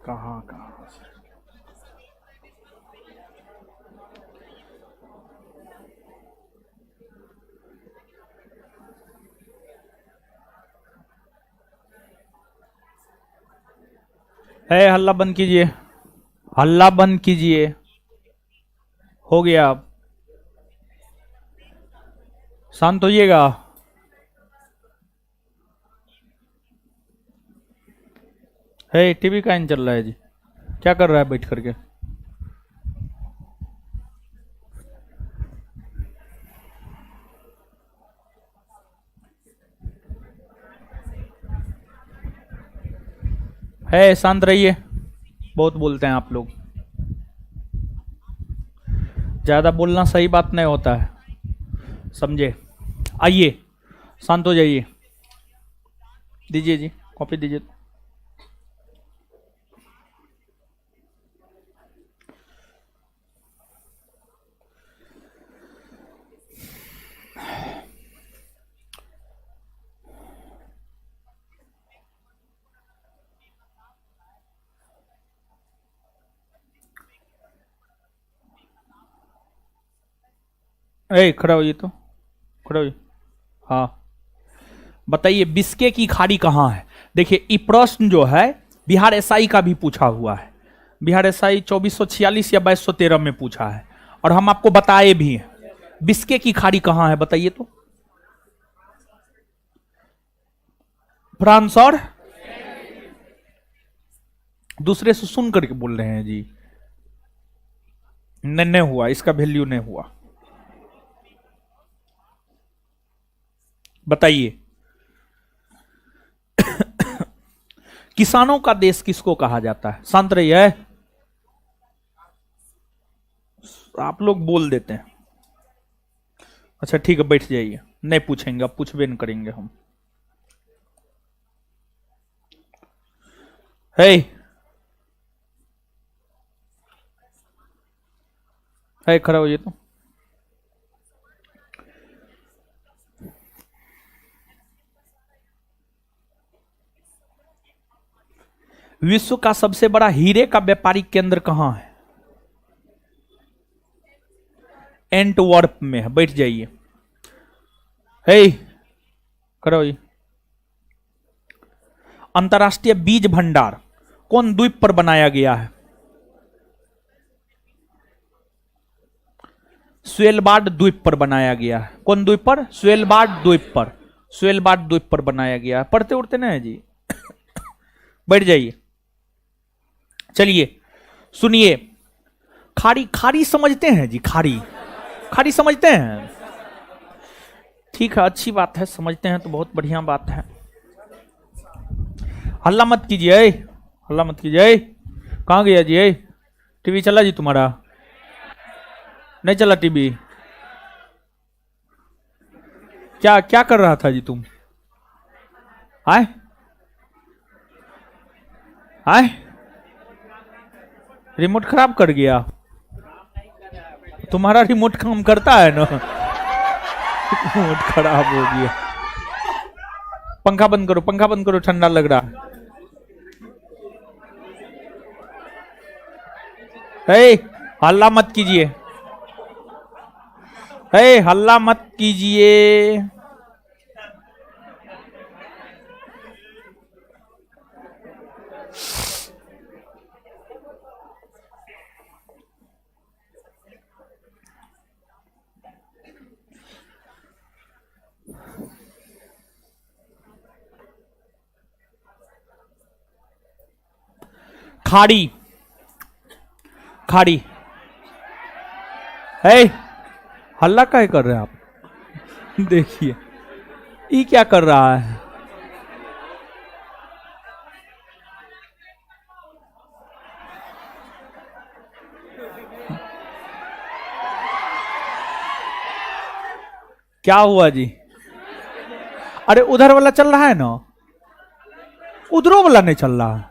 कहाँ कहाँ से? हल्ला बंद कीजिए, हल्ला बंद कीजिए। हो गया, अब शांत होइएगा। टीवी का इन चल रहा है जी, क्या कर रहा है बैठ करके? शांत रहिए, बहुत बोलते हैं आप लोग। ज्यादा बोलना सही बात नहीं होता है, समझे? आइए, शांत हो जाइए। दीजिए जी, कॉपी दीजिए। खड़ा होइए तो, खड़ा होइए। हाँ बताइए, बिस्के की खाड़ी कहाँ है? देखिए, ये प्रश्न जो है बिहार एसआई का भी पूछा हुआ है। बिहार एसआई 2446 या 2213 में पूछा है, और हम आपको बताए भी हैं। बिस्के की खाड़ी कहाँ है बताइए तो। फ्रांस और दूसरे से सुन करके बोल रहे हैं जी। नहीं हुआ, इसका वैल्यू नहीं हुआ। बताइए, किसानों का देश किसको कहा जाता है? शांत रहिए, आप लोग बोल देते हैं। अच्छा ठीक है, बैठ जाइए, नहीं पूछेंगे, अब पूछबे नहीं करेंगे हम। खड़ा होइए तो। विश्व का सबसे बड़ा हीरे का व्यापारिक केंद्र कहां है? एंटवर्प में है, बैठ जाइए। खड़ा होइए। अंतरराष्ट्रीय बीज भंडार कौन द्वीप पर बनाया गया है? स्वेलबार्ड द्वीप पर बनाया गया है। कौन द्वीप पर? स्वेलबार्ड द्वीप पर। स्वेलबार्ड द्वीप पर बनाया गया है। पढ़ते उड़ते ना है जी। बैठ जाइए। चलिए सुनिए, खाड़ी खाड़ी समझते हैं जी? खाड़ी खाड़ी समझते हैं? ठीक है, अच्छी बात है, समझते हैं तो बहुत बढ़िया बात है। हल्ला मत कीजिए, हल्ला मत कीजिए। कहां गया जी? टीवी चला जी तुम्हारा? नहीं चला टीवी? क्या क्या कर रहा था जी तुम? आए आए, रिमोट खराब कर गया? तुम्हारा रिमोट काम करता है ना? रिमोट खराब हो गया। पंखा बंद करो, पंखा बंद करो, ठंडा लग रहा है। हल्ला मत कीजिए, हल्ला मत कीजिए। खाड़ी खाड़ी है। हल्ला काहे कर रहे हैं आप? देखिए ये क्या कर रहा है। क्या हुआ जी? अरे उधर वाला चल रहा है ना, उधरों वाला नहीं चल रहा है।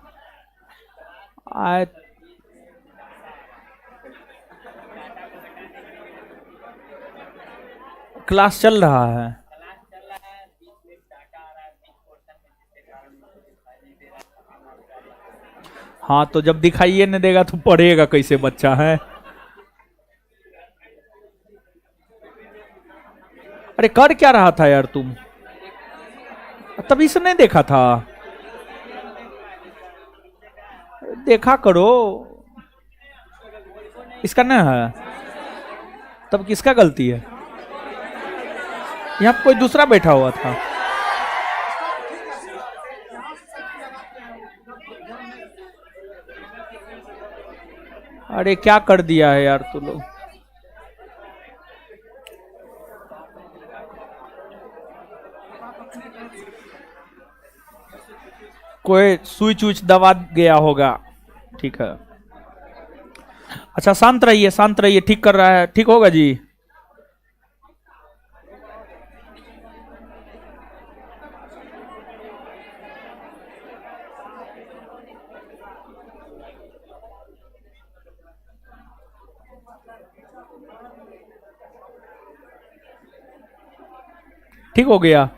क्लास चल रहा है। हाँ तो जब दिखाइए नहीं देगा तो पढ़ेगा कैसे बच्चा है। अरे कर क्या रहा था यार तुम, तभी से नहीं देखा था, देखा करो। इसका ना है तब किसका गलती है? यहां कोई दूसरा बैठा हुआ था। अरे क्या कर दिया है यार तू लोग। कोई स्विच उच दबा गया होगा। ठीक है, अच्छा शांत रहिए, शांत रहिए, ठीक कर रहा है, ठीक होगा जी। ठीक हो गया।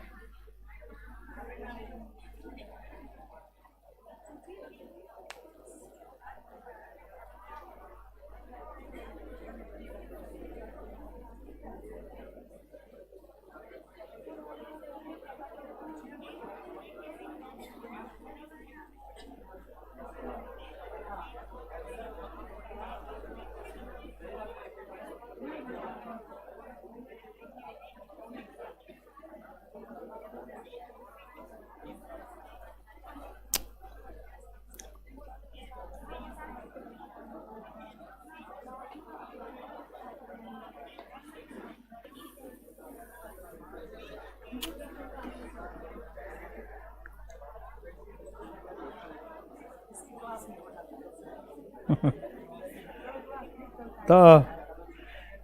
तो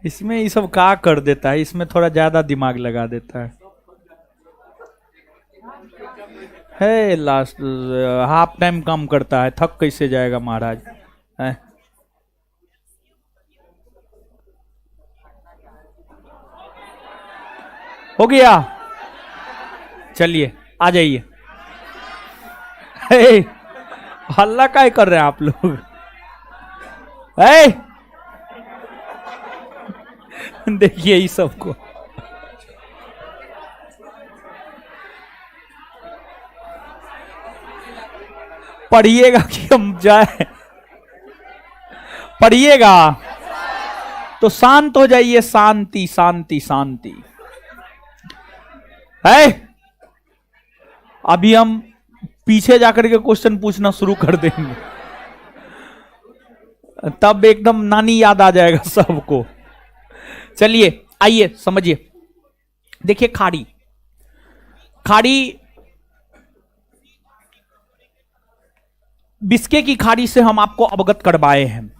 इसमें ये सब क्या कर देता है, इसमें थोड़ा ज्यादा दिमाग लगा देता है लास्ट हाफ टाइम काम करता है, थक कैसे जाएगा महाराज है? हो गया, चलिए आ जाइए। हल्ला काय कर रहे हैं आप लोग? देखिए इस सबको, पढ़िएगा कि हम जाए, पढ़िएगा तो शांत हो जाइए, शांति शांति शांति है। अभी हम पीछे जाकर के क्वेश्चन पूछना शुरू कर देंगे, तब एकदम नानी याद आ जाएगा सबको। चलिए आइए समझिए, देखिए खाड़ी, खाड़ी बिस्के की खाड़ी से हम आपको अवगत करवाए हैं,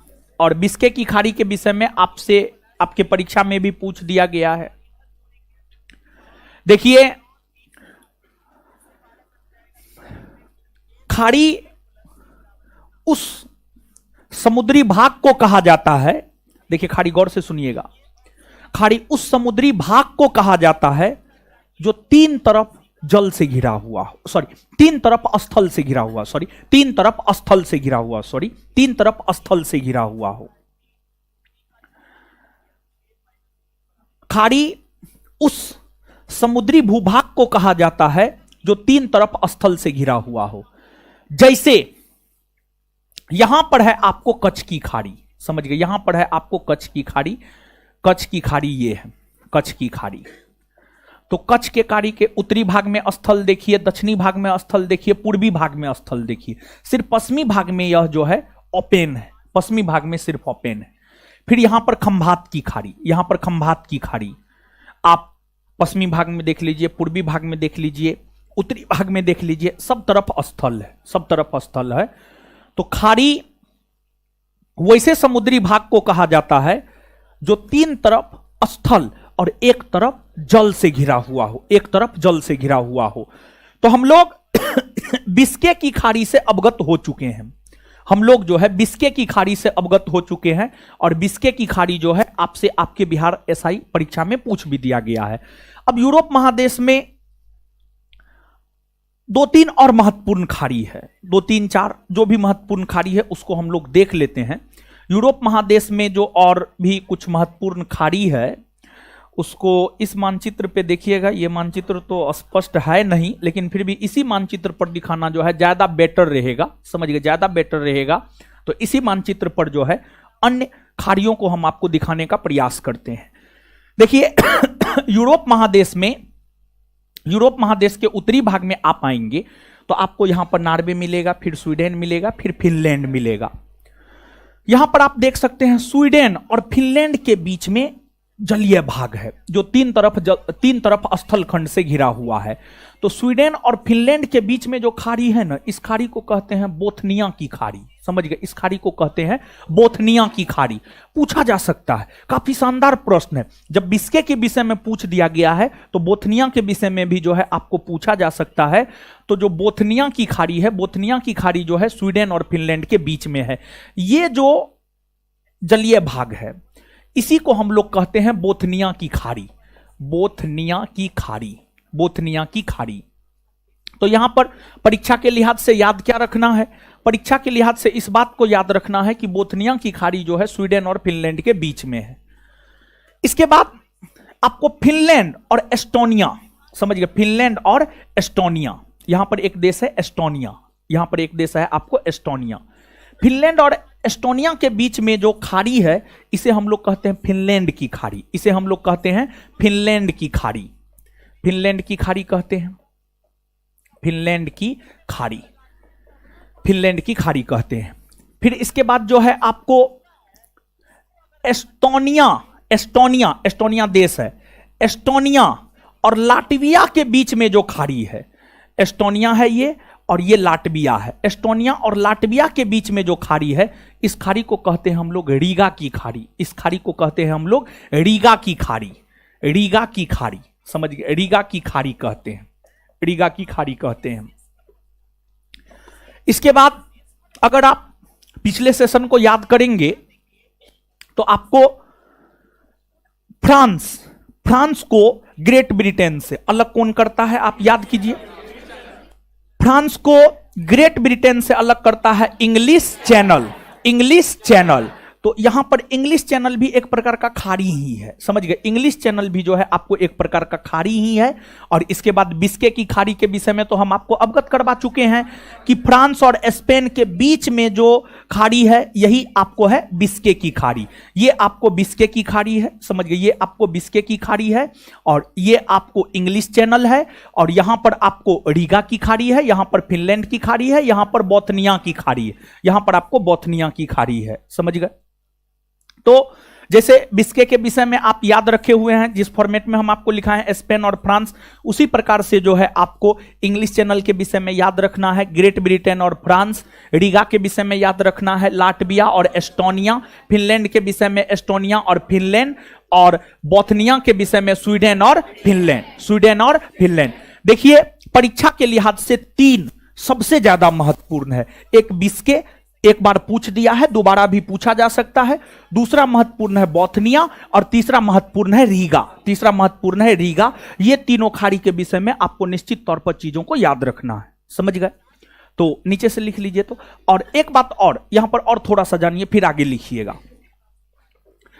और बिस्के की खाड़ी के विषय में आपसे आपके परीक्षा में भी पूछ दिया गया है। देखिए खाड़ी उस समुद्री भाग को कहा जाता है, देखिए खाड़ी गौर से सुनिएगा, खाड़ी उस समुद्री भाग को कहा जाता है जो तीन तरफ जल से घिरा हुआ हो, सॉरी तीन तरफ स्थल से घिरा हुआ, सॉरी तीन तरफ स्थल से घिरा हुआ, सॉरी तीन तरफ स्थल से घिरा हुआ हो। खाड़ी उस समुद्री भूभाग को कहा जाता है जो तीन तरफ स्थल से घिरा हुआ हो। जैसे यहां पर है आपको कच्छ की खाड़ी, समझ गए, यहां पर है आपको कच्छ की खाड़ी, कच्छ की खाड़ी ये है कच्छ की खाड़ी। तो कच्छ के खाड़ी के उत्तरी भाग में स्थल देखिए, दक्षिणी भाग में स्थल देखिए, पूर्वी भाग में स्थल देखिए, सिर्फ पश्चिमी भाग में यह जो है ओपन है, पश्चिमी भाग में सिर्फ ओपन है। फिर यहां पर खंभात की खाड़ी, यहां पर खंभात की खाड़ी आप पश्चिमी भाग में देख लीजिए, पूर्वी भाग में देख लीजिए, उत्तरी भाग में देख लीजिए, सब तरफ स्थल है, सब तरफ स्थल है। तो खाड़ी वैसे समुद्री भाग को कहा जाता है जो तीन तरफ स्थल और एक तरफ जल से घिरा हुआ हो, एक तरफ जल से घिरा हुआ हो। तो हम लोग बिस्के की खाड़ी से अवगत हो चुके हैं, हम लोग जो है बिस्के की खाड़ी से अवगत हो चुके हैं, और बिस्के की खाड़ी जो है आपसे आपके बिहार एसआई परीक्षा में पूछ भी दिया गया है। अब यूरोप महादेश में दो तीन और महत्वपूर्ण खाड़ी है, दो तीन चार जो भी महत्वपूर्ण खाड़ी है उसको हम लोग देख लेते हैं। यूरोप महादेश में जो और भी कुछ महत्वपूर्ण खाड़ी है उसको इस मानचित्र पे देखिएगा। ये मानचित्र तो स्पष्ट है नहीं, लेकिन फिर भी इसी मानचित्र पर दिखाना जो है ज्यादा बेटर रहेगा, समझिए ज्यादा बेटर रहेगा। तो इसी मानचित्र पर जो है अन्य खाड़ियों को हम आपको दिखाने का प्रयास करते हैं। देखिए यूरोप महादेश के उत्तरी भाग में आप आएंगे तो आपको यहां पर नॉर्वे मिलेगा, फिर स्वीडन मिलेगा, फिर फिनलैंड मिलेगा। यहां पर आप देख सकते हैं स्वीडन और फिनलैंड के बीच में जलीय भाग है जो तीन तरफ स्थल खंड से घिरा हुआ है। तो स्वीडन और फिनलैंड के बीच में जो खाड़ी है ना, इस खाड़ी को कहते हैं बोथनिया की खाड़ी। समझ गए, इस खाड़ी को कहते हैं बोथनिया की खाड़ी। पूछा जा सकता है, काफी शानदार प्रश्न है। जब बिस्के के विषय में पूछ दिया गया है तो बोथनिया के विषय में भी जो है आपको पूछा जा सकता है। तो जो बोथनिया की खाड़ी है, बोथनिया की खाड़ी जो है स्वीडन और फिनलैंड के बीच में है। ये जो जलीय भाग है इसी को हम लोग कहते हैं बोथनिया की खाड़ी। बोथनिया की खाड़ी, बोथनिया की खाड़ी। तो यहां पर परीक्षा के लिहाज से याद क्या रखना है? परीक्षा के लिहाज से इस बात को याद रखना है कि बोथनिया की खाड़ी जो है स्वीडन और फिनलैंड के बीच में है। इसके बाद आपको फिनलैंड और एस्टोनिया, समझ गए, फिनलैंड और एस्टोनिया। यहां पर एक देश है एस्टोनिया, यहां पर एक देश है आपको एस्टोनिया। फिनलैंड और एस्टोनिया के बीच में जो खाड़ी है इसे हम लोग कहते हैं फिनलैंड की खाड़ी। इसे हम लोग कहते हैं फिनलैंड की खाड़ी। फिनलैंड की खाड़ी कहते हैं, फिनलैंड की खाड़ी, फिनलैंड की खाड़ी कहते हैं। फिर इसके बाद जो है आपको एस्टोनिया, एस्टोनिया, एस्टोनिया देश है, एस्टोनिया और लाटविया के बीच में जो खाड़ी है, एस्टोनिया है ये और ये लाटविया है। एस्टोनिया और लाटविया के बीच में जो खाड़ी है इस खाड़ी को कहते हैं हम लोग रीगा की खाड़ी। इस खाड़ी को कहते हैं हम लोग रीगा की खाड़ी, रीगा की खाड़ी। समझ गए, रीगा की खाड़ी कहते हैं, रीगा की खाड़ी कहते हैं। इसके बाद अगर आप पिछले सेशन को याद करेंगे तो आपको फ्रांस को ग्रेट ब्रिटेन से अलग कौन करता है आप याद कीजिए। फ्रांस को ग्रेट ब्रिटेन से अलग करता है इंग्लिश चैनल, इंग्लिश चैनल। तो यहां पर इंग्लिश चैनल भी एक प्रकार का खाड़ी ही है, समझ गए। इंग्लिश चैनल भी जो है आपको एक प्रकार का खाड़ी ही है। और इसके बाद बिस्के की खाड़ी के विषय में तो हम आपको अवगत करवा चुके हैं कि फ्रांस और स्पेन के बीच में जो खाड़ी है यही आपको है बिस्के की खाड़ी। ये आपको बिस्के की खाड़ी है, समझ गए, ये आपको बिस्के की खाड़ी है और ये आपको इंग्लिश चैनल है। और यहां पर आपको रीगा की खाड़ी है, यहां पर फिनलैंड की खाड़ी है, यहां पर बोथनिया की खाड़ी है, यहां पर आपको बोथनिया की खाड़ी है, समझ गए। तो जैसे बिस्के के विषय में आप याद रखे हुए हैं, जिस फॉर्मेट में हम आपको लिखा है स्पेन और फ्रांस, उसी प्रकार से जो है आपको इंग्लिश चैनल के विषय में याद रखना है ग्रेट ब्रिटेन और फ्रांस, रीगा के विषय में याद रखना है लाटविया और एस्टोनिया, फिनलैंड के विषय में एस्टोनिया और फिनलैंड, और बोथनिया के विषय में स्वीडन और फिनलैंड, स्वीडन और फिनलैंड। देखिए परीक्षा के लिहाज से तीन सबसे ज्यादा महत्वपूर्ण है। एक बिस्के, एक बार पूछ दिया है, दोबारा भी पूछा जा सकता है। दूसरा महत्वपूर्ण है बोथनिया और तीसरा महत्वपूर्ण है रीगा, तीसरा महत्वपूर्ण है रीगा। ये तीनों खाड़ी के विषय में आपको निश्चित तौर पर चीजों को याद रखना है, समझ गए। तो नीचे से लिख लीजिए। तो और एक बात और यहां पर और थोड़ा सा जानिए फिर आगे लिखिएगा,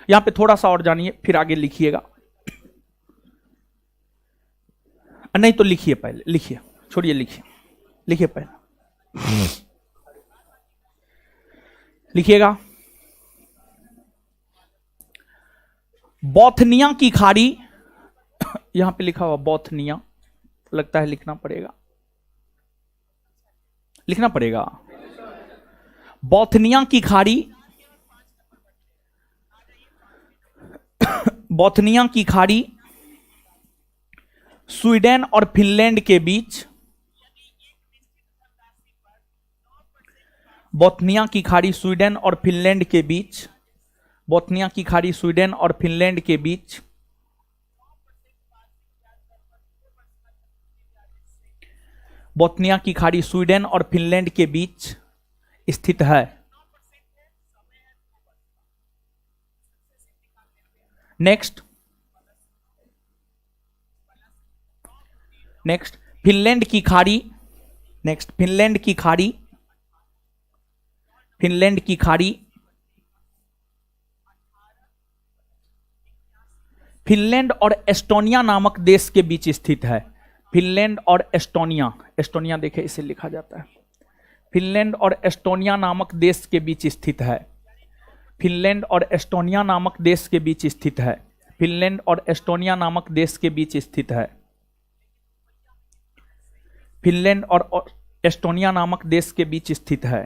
यहां पे थोड़ा सा और जानिए फिर आगे लिखिएगा। नहीं तो लिखिए, पहले लिखिए, छोड़िए, लिखिए, लिखिए पहले लिखिएगा। बोथनिया की खाड़ी, यहां पे लिखा हुआ बोथनिया, लगता है लिखना पड़ेगा, लिखना पड़ेगा। बोथनिया की खाड़ी, बोथनिया की खाड़ी स्वीडन और फिनलैंड के बीच, बोथनिया की खाड़ी स्वीडन और फिनलैंड के बीच, बोथनिया की खाड़ी स्वीडन और फिनलैंड के बीच, बोथनिया की खाड़ी स्वीडन और फिनलैंड के बीच स्थित है। नेक्स्ट, नेक्स्ट, फिनलैंड की खाड़ी नेक्स्ट, फिनलैंड की खाड़ी, फिनलैंड की खाड़ी, फिनलैंड और एस्टोनिया नामक देश के बीच स्थित है। फिनलैंड और एस्टोनिया, एस्टोनिया देखे इसे लिखा जाता है, फिनलैंड और एस्टोनिया नामक देश के बीच स्थित है। फिनलैंड और एस्टोनिया नामक देश के बीच स्थित है। फिनलैंड और एस्टोनिया नामक देश के बीच स्थित है। फिनलैंड और एस्टोनिया नामक देश के बीच स्थित है।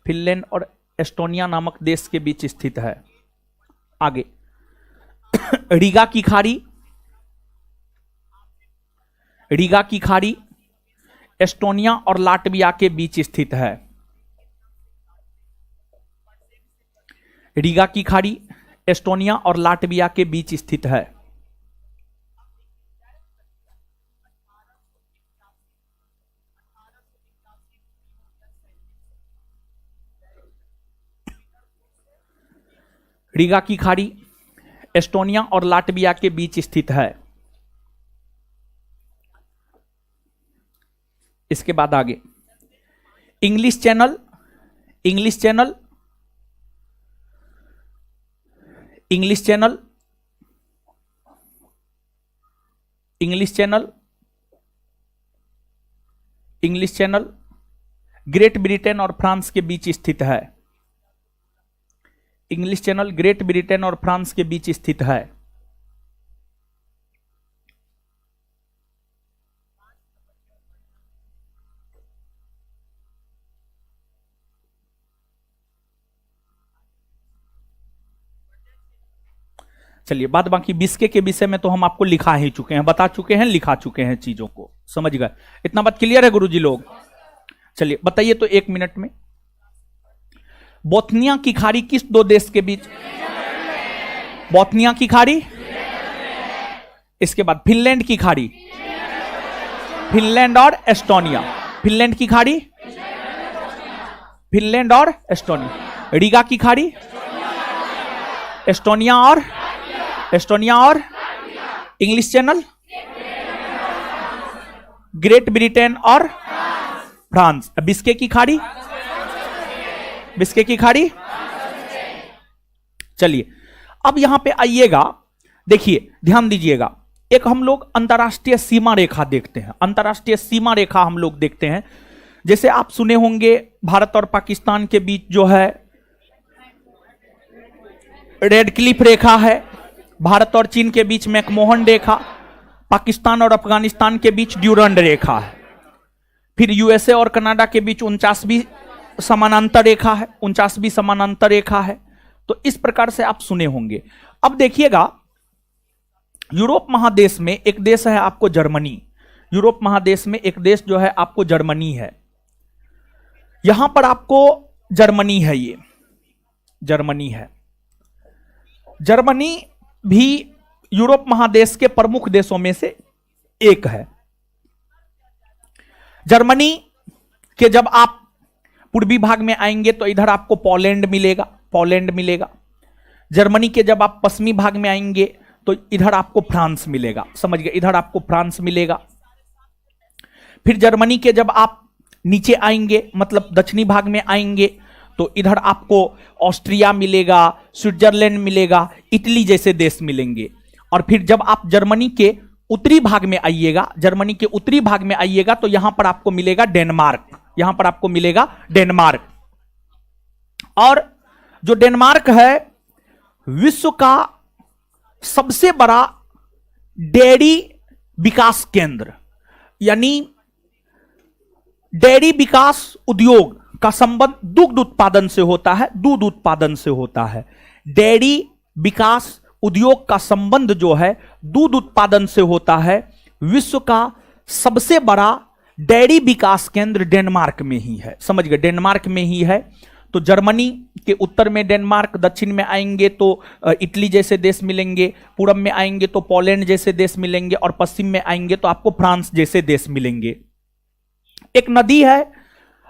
फिनलैंड और एस्टोनिया नामक देश के बीच स्थित है। आगे, रीगा की खाड़ी, रीगा की खाड़ी एस्टोनिया और लाटविया के बीच स्थित है। रीगा की खाड़ी एस्टोनिया और लाटविया के बीच स्थित है। रीगा की खाड़ी एस्टोनिया और लाटविया के बीच स्थित है। इसके बाद आगे, English channel, English channel, English channel, English channel, English channel great Britain और फ्रांस के बीच स्थित है। इंग्लिश चैनल ग्रेट ब्रिटेन और फ्रांस के बीच स्थित है। चलिए, बाद बाकी बिस्के के विषय में तो हम आपको लिखा ही चुके हैं, बता चुके हैं, लिखा चुके हैं चीजों को, समझ गए? इतना बात क्लियर है गुरुजी लोग? चलिए बताइए तो 1 मिनट में, बोथनिया की खाड़ी किस दो देश के बीच? बोथनिया की खाड़ी, इसके बाद फिनलैंड की खाड़ी, फिनलैंड और एस्टोनिया, फिनलैंड की खाड़ी, फिनलैंड और एस्टोनिया, रीगा की खाड़ी, एस्टोनिया और, एस्टोनिया और इंग्लिश चैनल, ग्रेट ब्रिटेन और फ्रांस, बिस्के की खाड़ी, बिस्के की खाड़ी। चलिए अब यहां पे आइएगा, देखिए ध्यान दीजिएगा, एक हम लोग अंतरराष्ट्रीय सीमा रेखा देखते हैं। अंतरराष्ट्रीय सीमा रेखा हम लोग देखते हैं, जैसे आप सुने होंगे भारत और पाकिस्तान के बीच जो है रेड क्लिफ रेखा है, भारत और चीन के बीच मैकमोहन रेखा, पाकिस्तान और अफगानिस्तान के बीच ड्यूरंड रेखा है, फिर यूएसए और कनाडा के बीच 49वीं समानांतर रेखा है, 49वीं समानांतर रेखा है। तो इस प्रकार से आप सुने होंगे। अब देखिएगा, यूरोप महादेश में एक देश है आपको जर्मनी, यूरोप महादेश में एक देश जो है आपको जर्मनी है। यहां पर आपको जर्मनी है, ये जर्मनी है। जर्मनी भी यूरोप महादेश के प्रमुख देशों में से एक है। जर्मनी के जब आप पूर्वी भाग में आएंगे तो इधर आपको पोलैंड मिलेगा, पोलैंड मिलेगा। जर्मनी के जब आप पश्चिमी भाग में आएंगे तो इधर आपको फ्रांस मिलेगा, समझ गए? इधर आपको फ्रांस मिलेगा। फिर जर्मनी के जब आप नीचे आएंगे, मतलब दक्षिणी भाग में आएंगे, तो इधर आपको ऑस्ट्रिया मिलेगा, स्विट्जरलैंड मिलेगा, इटली जैसे देश मिलेंगे। और फिर जब आप जर्मनी के उत्तरी भाग में आइएगा, जर्मनी के उत्तरी भाग में आइएगा तो यहां पर आपको मिलेगा डेनमार्क, यहां पर आपको मिलेगा डेनमार्क। और जो डेनमार्क है विश्व का सबसे बड़ा डेयरी विकास केंद्र, यानी डेयरी विकास उद्योग का संबंध दुग्ध उत्पादन से होता है, दूध उत्पादन से होता है। डेयरी विकास उद्योग का संबंध जो है दूध उत्पादन से होता है। विश्व का सबसे बड़ा डेयरी विकास केंद्र डेनमार्क में ही है, समझ गए? डेनमार्क में ही है। तो जर्मनी के उत्तर में डेनमार्क, दक्षिण में आएंगे तो इटली जैसे देश मिलेंगे, पूर्व में आएंगे तो पोलैंड जैसे देश मिलेंगे, और पश्चिम में आएंगे तो आपको फ्रांस जैसे देश मिलेंगे। एक नदी है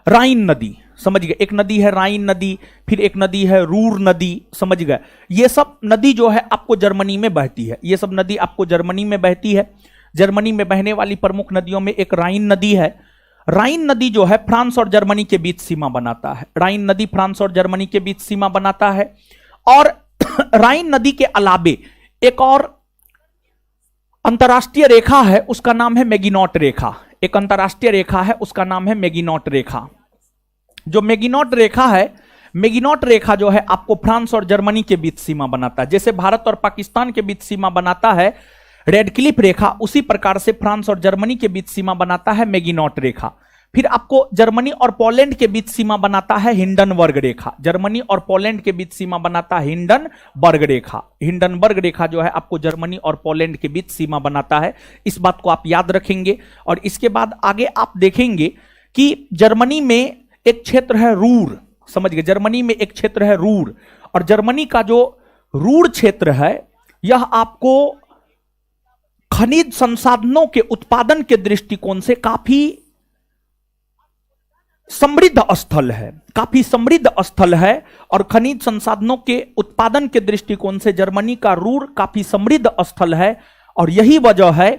राइन नदी, समझ गए? एक नदी है राइन नदी, फिर एक नदी है रूर नदी, समझ गए? ये सब नदी जो है आपको जर्मनी में बहती है, ये सब नदी आपको जर्मनी में बहती है। जर्मनी में बहने वाली प्रमुख नदियों में एक राइन नदी है। राइन नदी जो है फ्रांस और जर्मनी के बीच सीमा बनाता है। राइन नदी फ्रांस और जर्मनी के बीच सीमा बनाता है। और राइन नदी के अलावे एक और अंतरराष्ट्रीय रेखा है, उसका नाम है मैगिनॉट रेखा। एक अंतरराष्ट्रीय रेखा है, उसका नाम है मैगिनॉट रेखा। जो मैगिनॉट रेखा है, मैगिनॉट रेखा जो है आपको फ्रांस और जर्मनी के बीच सीमा बनाता है। जैसे भारत और पाकिस्तान के बीच सीमा बनाता है रेड क्लिफ रेखा, उसी प्रकार से फ्रांस और जर्मनी के बीच सीमा बनाता है मैगिनॉट रेखा। फिर आपको जर्मनी और पोलैंड के बीच सीमा बनाता है हिंडनबर्ग रेखा। जर्मनी और पोलैंड के बीच सीमा बनाता है हिंडनबर्ग रेखा। हिंडनबर्ग रेखा जो है आपको जर्मनी और पोलैंड के बीच सीमा बनाता है। इस बात को आप याद रखेंगे। और इसके बाद आगे आप देखेंगे कि जर्मनी में एक क्षेत्र है रूर, समझ गए, जर्मनी में एक क्षेत्र है रूर। और जर्मनी का जो रूर क्षेत्र है यह आपको खनिज संसाधनों के उत्पादन के दृष्टिकोण से काफी समृद्ध स्थल है, काफी समृद्ध स्थल है। और खनिज संसाधनों के उत्पादन के दृष्टिकोण से जर्मनी का रूर काफी समृद्ध स्थल है। और यही वजह है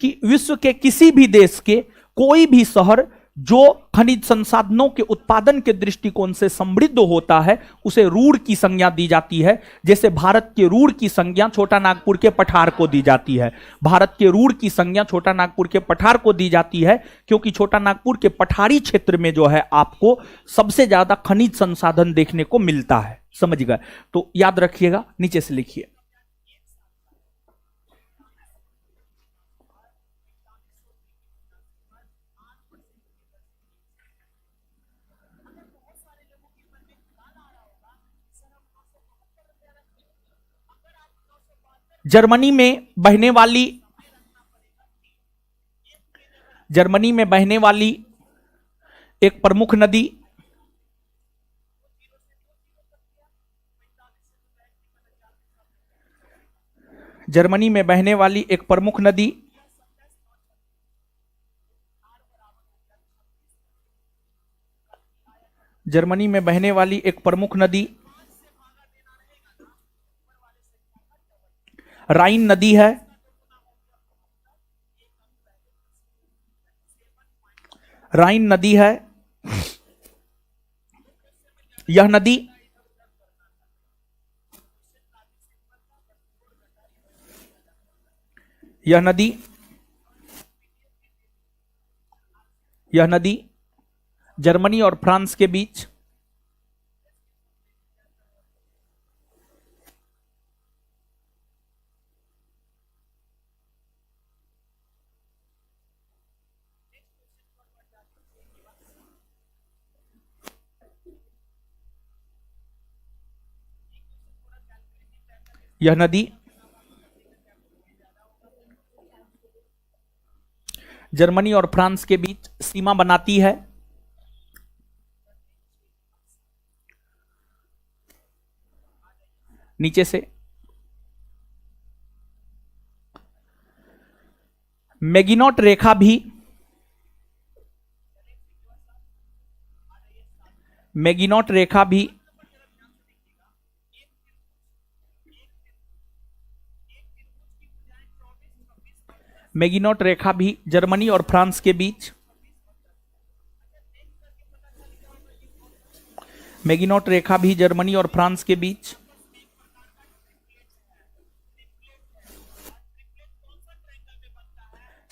कि विश्व के किसी भी देश के कोई भी शहर जो खनिज संसाधनों के उत्पादन के दृष्टिकोण से समृद्ध होता है उसे रूर की संज्ञा दी जाती है। जैसे भारत के रूर की संज्ञा छोटा नागपुर के पठार को दी जाती है। भारत के रूर की संज्ञा छोटा नागपुर के पठार को दी जाती है क्योंकि छोटा नागपुर के पठारी क्षेत्र में जो है आपको सबसे ज्यादा खनिज संसाधन देखने को मिलता है। समझ गए? तो याद रखिएगा, नीचे से लिखिए। जर्मनी में बहने वाली एक प्रमुख नदी जर्मनी में बहने वाली एक प्रमुख नदी जर्मनी में बहने वाली एक प्रमुख नदी राइन नदी है। राइन नदी है। यह नदी जर्मनी और फ्रांस के बीच यह नदी जर्मनी और फ्रांस के बीच सीमा बनाती है। नीचे से मैगिनॉट रेखा भी जर्मनी और फ्रांस के बीच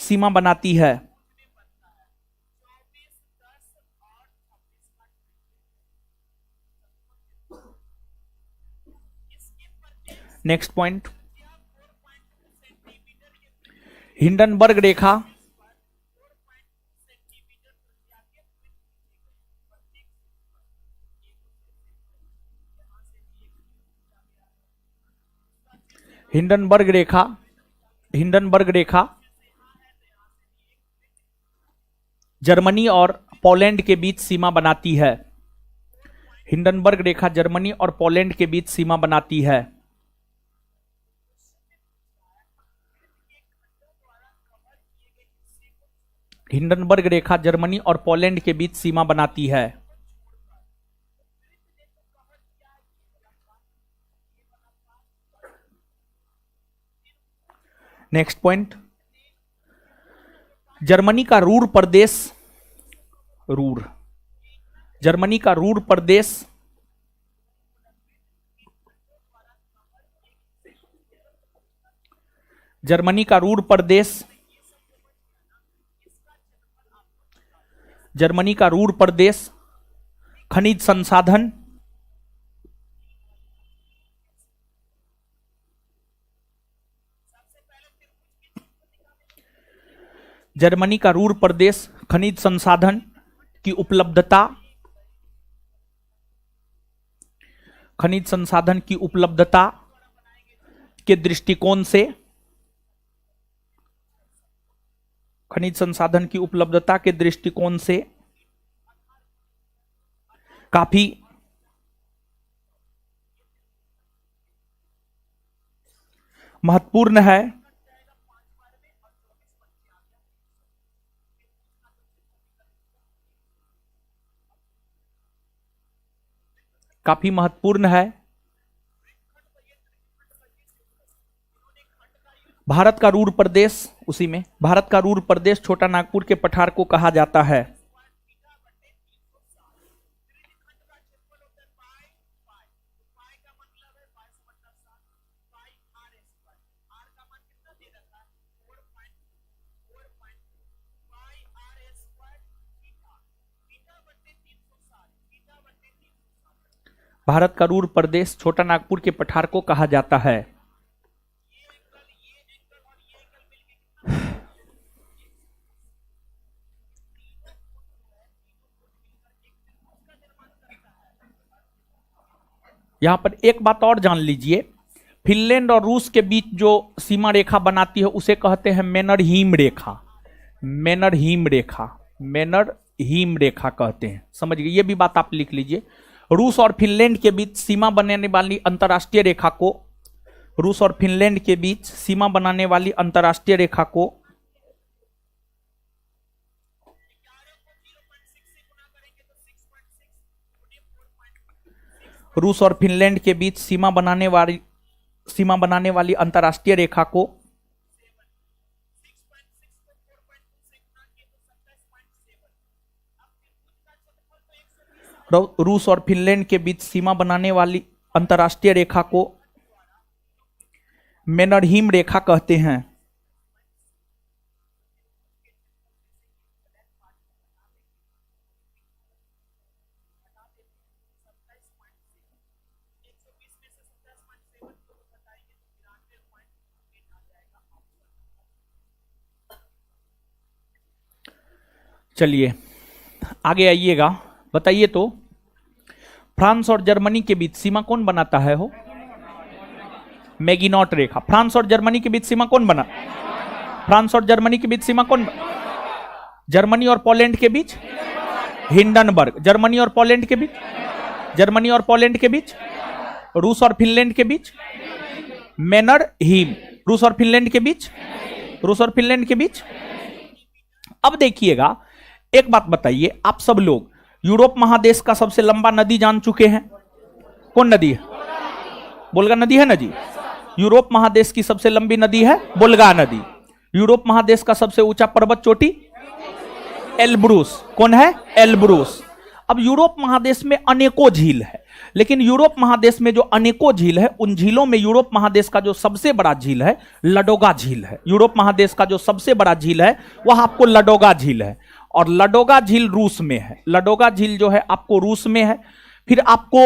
सीमा बनाती है। नेक्स्ट पॉइंट, हिंडनबर्ग रेखा जर्मनी और पोलैंड के बीच सीमा बनाती है। हिंडनबर्ग रेखा जर्मनी और पोलैंड के बीच सीमा बनाती है। हिंडनबर्ग रेखा जर्मनी और पोलैंड के बीच सीमा बनाती है। नेक्स्ट पॉइंट, जर्मनी का रूर प्रदेश रूर। जर्मनी का रूर प्रदेश जर्मनी का रूर प्रदेश जर्मनी का रूर प्रदेश खनिज संसाधन जर्मनी का रूर प्रदेश खनिज संसाधन की उपलब्धता खनिज संसाधन की उपलब्धता के दृष्टिकोण से खनिज संसाधन की उपलब्धता के दृष्टिकोण से काफी महत्वपूर्ण है। काफी महत्वपूर्ण है। भारत का रूर प्रदेश, उसी में भारत का रूर प्रदेश छोटा नागपुर के पठार को कहा जाता है। भारत का रूर प्रदेश छोटा नागपुर के पठार को कहा जाता है। यहां पर एक बात और जान लीजिए, फिनलैंड और रूस के बीच जो सीमा रेखा बनाती है उसे कहते हैं मैनरहीम रेखा। मैनरहीम रेखा, मैनरहीम रेखा कहते हैं, समझ गए? ये भी बात आप लिख लीजिए। रूस और फिनलैंड के बीच सीमा बनाने वाली अंतरराष्ट्रीय रेखा को रूस और फिनलैंड के बीच सीमा बनाने वाली अंतरराष्ट्रीय रेखा को रूस और फिनलैंड के बीच सीमा बनाने वाली अंतरराष्ट्रीय रेखा को रूस और फिनलैंड के बीच सीमा बनाने वाली अंतरराष्ट्रीय रेखा को मैनरहीम रेखा कहते हैं। चलिए आगे आइएगा, बताइए तो फ्रांस और जर्मनी के बीच सीमा कौन बनाता है? हो मैगिनॉट रेखा। फ्रांस और जर्मनी के बीच सीमा कौन बना? फ्रांस और जर्मनी के बीच सीमा कौन? जर्मनी और पोलैंड के बीच हिंडनबर्ग। जर्मनी और पोलैंड के बीच जर्मनी और पोलैंड के बीच रूस और फिनलैंड के बीच मैनरहीम। रूस और फिनलैंड के बीच रूस और फिनलैंड के बीच। अब देखिएगा, एक बात बताइए, आप सब लोग यूरोप महादेश का सबसे लंबा नदी जान चुके हैं? कौन नदी है? वोल्गा नदी है ना जी। यूरोप महादेश की सबसे लंबी नदी है वोल्गा नदी। यूरोप महादेश का सबसे ऊंचा पर्वत चोटी एल्ब्रूस। कौन है? एल्ब्रूस। अब यूरोप महादेश में अनेकों झील है, लेकिन यूरोप महादेश में जो अनेकों झील है, उन झीलों में यूरोप महादेश का जो सबसे बड़ा झील है लडोगा झील है। यूरोप महादेश का जो सबसे बड़ा झील है वह आपको लडोगा झील है, और लडोगा झील रूस में है। लडोगा झील जो है आपको रूस में है। फिर आपको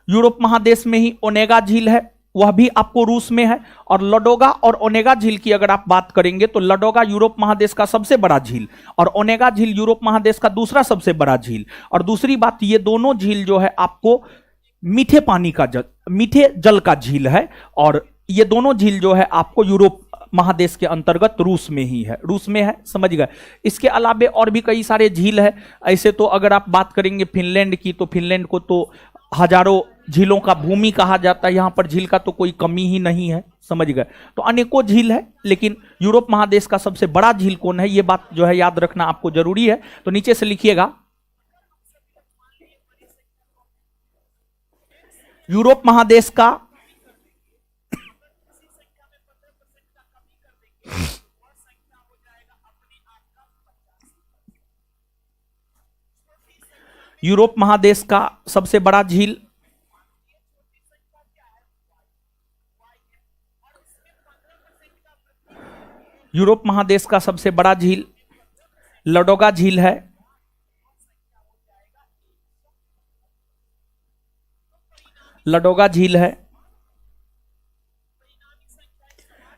यूरोप महादेश में ही ओनेगा झील है, वह भी आपको रूस में है। और लडोगा और ओनेगा झील की अगर आप बात करेंगे तो लडोगा यूरोप महादेश का सबसे बड़ा झील और ओनेगा झील यूरोप महादेश का दूसरा सबसे बड़ा झील। और दूसरी बात, ये दोनों झील जो है आपको मीठे पानी का मीठे जल का झील है, और ये दोनों झील जो है आपको यूरोप महादेश के अंतर्गत रूस में ही है, रूस में है, समझ गए? इसके अलावे और भी कई सारे झील है। ऐसे तो अगर आप बात करेंगे फिनलैंड की, तो फिनलैंड को तो हजारों झीलों का भूमि कहा जाता है। यहां पर झील का तो कोई कमी ही नहीं है, समझ गए? तो अनेकों झील है, लेकिन यूरोप महादेश का सबसे बड़ा झील कौन है, यह बात जो है याद रखना आपको जरूरी है। तो नीचे से लिखिएगा, यूरोप महादेश का यूरोप महादेश का सबसे बड़ा झील, यूरोप महादेश का सबसे बड़ा झील लडोगा झील है। लडोगा झील है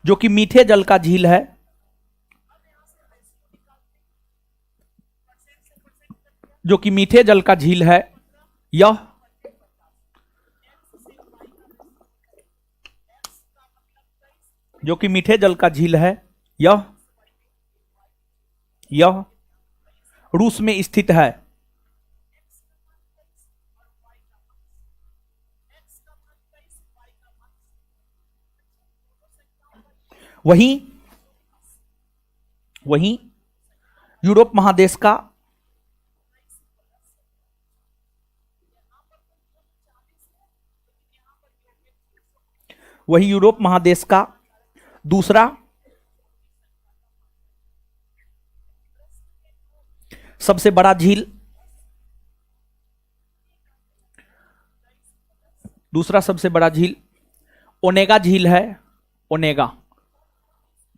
जो कि मीठे जल का झील है। जो कि मीठे जल का झील है। यह जो कि मीठे जल का झील है। यह रूस में स्थित है। वहीं यूरोप महादेश का दूसरा सबसे बड़ा झील, ओनेगा झील है।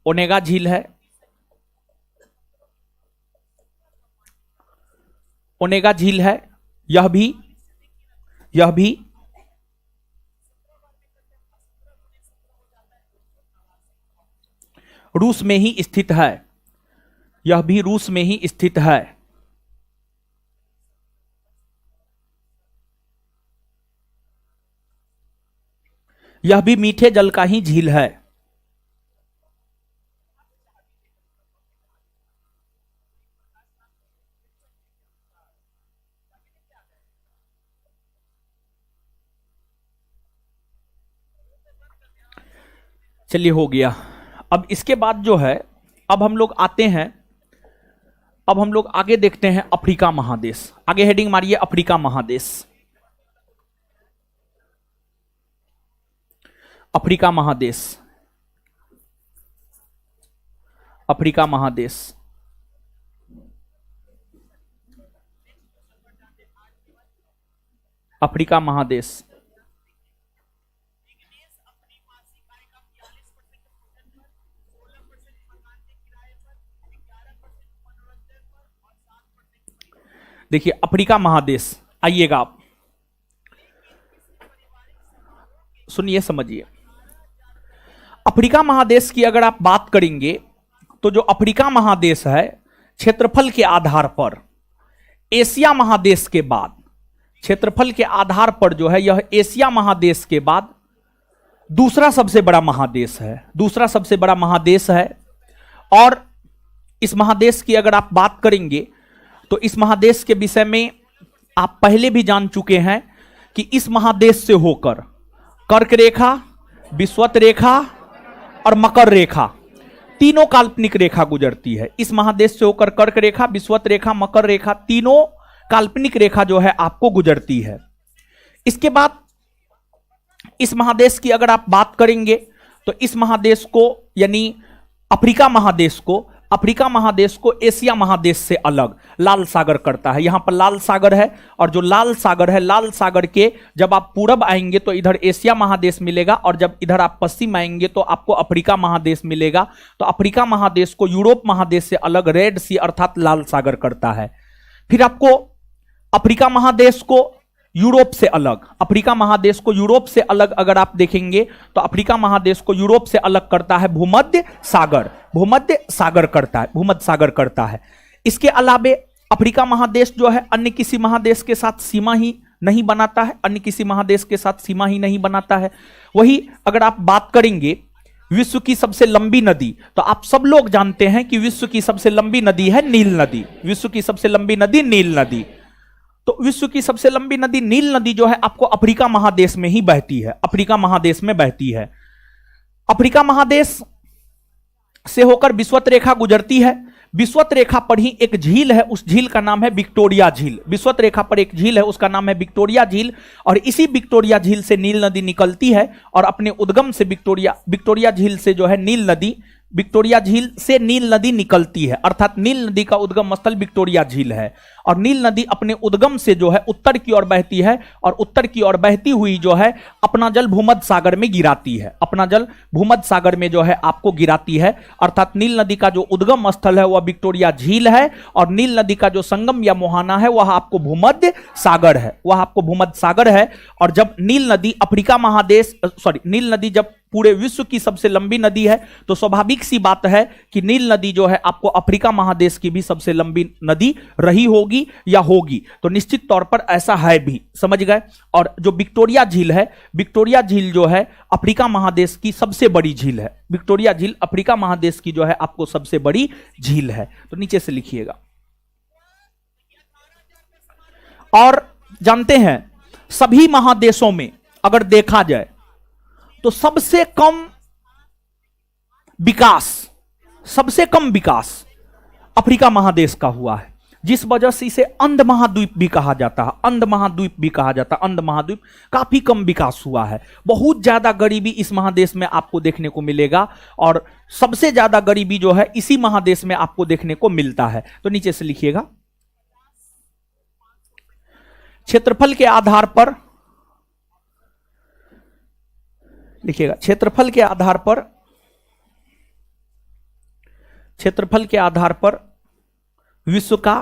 ओनेगा झील है। ओनेगा झील है। यह भी रूस में ही स्थित है। यह भी रूस में ही स्थित है। यह भी मीठे जल का ही झील है। चलिए हो गया। अब इसके बाद जो है, अब हम लोग आते हैं, अब हम लोग आगे देखते हैं अफ्रीका महादेश। आगे हेडिंग मारिए अफ्रीका महादेश। अफ्रीका महादेश, अफ्रीका महादेश, अफ्रीका महादेश। देखिए अफ्रीका महादेश, आइएगा आप सुनिए समझिए। अफ्रीका महादेश की अगर आप बात करेंगे तो जो अफ्रीका महादेश है क्षेत्रफल के आधार पर एशिया महादेश के बाद, क्षेत्रफल के आधार पर जो है यह एशिया महादेश के बाद दूसरा सबसे बड़ा महादेश है। दूसरा सबसे बड़ा महादेश है। और इस महादेश की अगर आप बात करेंगे तो इस महादेश के विषय में आप पहले भी जान चुके हैं कि इस महादेश से होकर कर्क रेखा, विषुवत रेखा और मकर रेखा, तीनों काल्पनिक रेखा गुजरती है। इस महादेश से होकर कर्क रेखा, विषुवत रेखा, मकर रेखा, तीनों काल्पनिक रेखा जो है आपको गुजरती है। इसके बाद इस महादेश की अगर आप बात करेंगे तो इस महादेश को यानी अफ्रीका महादेश को एशिया महादेश से अलग लाल सागर करता है। यहां पर लाल सागर है और जो लाल सागर है, लाल सागर के जब आप पूरब आएंगे तो इधर एशिया महादेश मिलेगा और जब इधर आप पश्चिम आएंगे तो आपको अफ्रीका महादेश मिलेगा। तो अफ्रीका महादेश को यूरोप महादेश से अलग रेड सी अर्थात लाल सागर करता है। फिर आपको अफ्रीका महादेश को यूरोप से अलग, अफ्रीका महादेश को यूरोप से अलग अगर आप देखेंगे तो अफ्रीका महादेश को यूरोप से अलग करता है भूमध्य सागर। भूमध्य सागर करता है। इसके अलावे अफ्रीका महादेश जो है अन्य किसी महादेश के साथ सीमा ही नहीं बनाता है। वही अगर आप बात करेंगे विश्व की सबसे लंबी नदी, तो आप सब लोग जानते हैं कि विश्व की सबसे लंबी नदी है नील नदी। विश्व की सबसे लंबी नदी नील नदी। तो विश्व की सबसे लंबी नदी नील नदी जो है आपको अफ्रीका महादेश में ही बहती है। अफ्रीका महादेश में बहती है। अफ्रीका महादेश से होकर विषुवत रेखा गुजरती है। विषुवत रेखा पर ही एक झील है, उस झील का नाम है विक्टोरिया झील। विषुवत रेखा पर एक झील है, उसका नाम है विक्टोरिया झील। और इसी विक्टोरिया झील से नील नदी निकलती है और अपने उद्गम से विक्टोरिया झील से जो है विक्टोरिया झील से नील नदी निकलती है, अर्थात नील नदी का उद्गम स्थल विक्टोरिया झील है। और नील नदी अपने उद्गम से जो है उत्तर की ओर बहती है, और उत्तर की ओर बहती हुई जो है अपना जल भूमध्य सागर में गिराती है, अपना जल भूमध्य सागर में जो है आपको गिराती है। अर्थात नील नदी का जो उद्गम स्थल है वह विक्टोरिया झील है, और नील नदी का जो संगम या मुहाना है वह आपको भूमध्य सागर है, वह आपको भूमध्य सागर है। और जब नील नदी अफ्रीका महादेश नील नदी जब पूरे विश्व की सबसे लंबी नदी है, तो स्वाभाविक सी बात है कि नील नदी जो है आपको अफ्रीका महादेश की भी सबसे लंबी नदी रही होगी या होगी, तो निश्चित तौर पर ऐसा है भी, समझ गए। और जो विक्टोरिया झील है, विक्टोरिया झील जो है अफ्रीका महादेश की सबसे बड़ी झील है, विक्टोरिया झील अफ्रीका महादेश की जो है आपको सबसे बड़ी झील है। तो नीचे से लिखिएगा। और जानते हैं सभी महादेशों में अगर देखा जाए तो सबसे कम विकास अफ्रीका महादेश का हुआ है, जिस वजह से इसे अंध महाद्वीप भी कहा जाता है, अंध महाद्वीप भी कहा जाता है। अंध महाद्वीप काफी कम विकास हुआ है, बहुत ज्यादा गरीबी इस महादेश में आपको देखने को मिलेगा, और सबसे ज्यादा गरीबी जो है इसी महादेश में आपको देखने को मिलता है। तो नीचे से लिखिएगा। क्षेत्रफल के आधार पर लिखिएगा, क्षेत्रफल के आधार पर विश्व का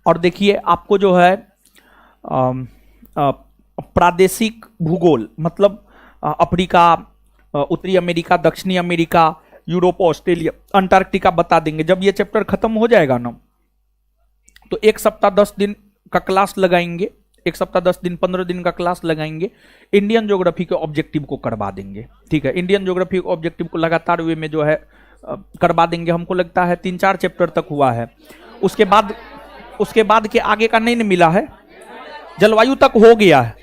और देखिए आपको जो है प्रादेशिक भूगोल, मतलब अफ्रीका, उत्तरी अमेरिका, दक्षिणी अमेरिका, यूरोप, ऑस्ट्रेलिया, अंटार्कटिका बता देंगे। जब ये चैप्टर खत्म हो जाएगा ना, तो 1 सप्ताह 10 दिन का क्लास लगाएंगे, 1 सप्ताह 10 दिन 15 दिन का क्लास लगाएंगे, इंडियन ज्योग्राफी के ऑब्जेक्टिव को करवा देंगे। ठीक है, इंडियन ज्योग्राफी के ऑब्जेक्टिव को लगातार वे में जो है करवा देंगे। हमको लगता है 3-4 चैप्टर तक हुआ है, उसके बाद के आगे का नहीं मिला है। जलवायु तक हो गया है,